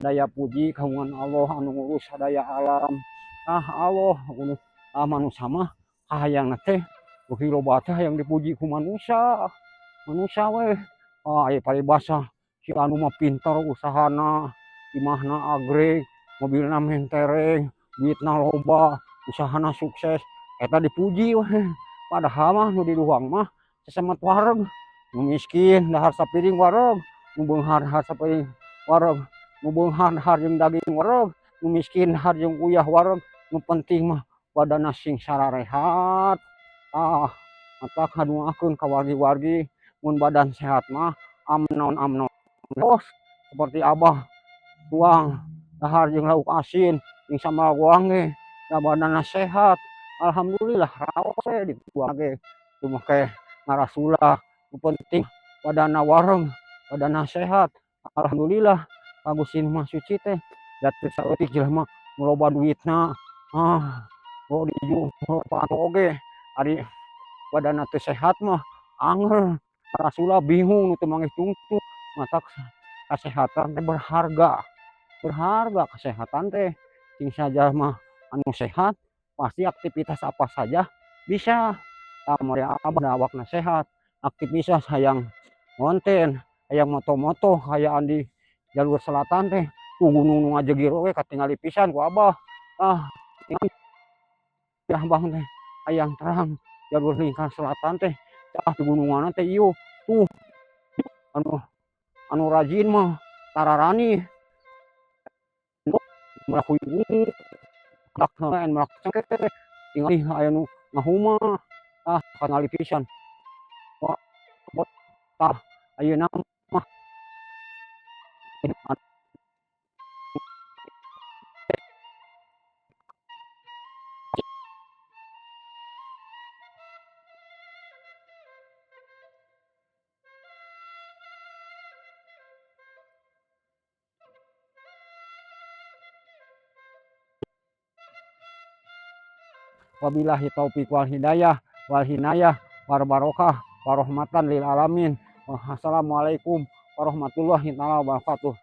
daya puji kagungan Allah anu ngurus sadaya alam. Allah manusia mah hayang teh beuki loba teh hayang dipuji ku manusia. Manusia we aya paribasa si anu mah pinter usahana, imahna agreg, mobilna mentereng, duitna loba, usahana sukses, eta dipuji we. Padahal mah nu di luang mah sesemet wareg, nu miskin dahar sapiring wareg, nu beunghar dahar sapiring wareg, nu beunghar dahar jeung daging wareg, nu miskin dahar jeung uyah wareg. Nu penting mah badanna sing sararehat. Mata kaduakeun ka wargi-wargi mun badan sehat mah amnon terus seperti abah tuang dahar jeung lauk asin jeung sambal goang ge da badanna sehat. Alhamdulillah raos we dituang ge teu make ngarasulah. Nu penting badanna wareg, badanna sehat. Alhamdulillah ka Gusti Maha Suci teh da teu saeutik jelema nu loba duitna oge ari badanna teu sehat mah angel ngarasulah bingung nu teu manggih tungtung. Mata kasehatan teh berharga kesehatan teh. Sing saja mah anu sehat pasti aktivitas apa saja bisa. Kamari abah awakna sehat, aktivitas hayang ngonten, hayang moto-moto hayaan di jalur selatan teh tuh gunung nu ngajegir we katingali pisan ku abah. Abah teh hayang terang jalur lingkar selatan teh pegunungan teh ieu tuh anu rajin mah tararani melaku gunung melak cengkeh tinggal aya nu ngahuma kanali pisan tah ayeuna mah wabillahi taufiq wal hidayah wal hinayah war barokah warahmatan lil alamin. Assalamualaikum warahmatullahi wabarakatuh.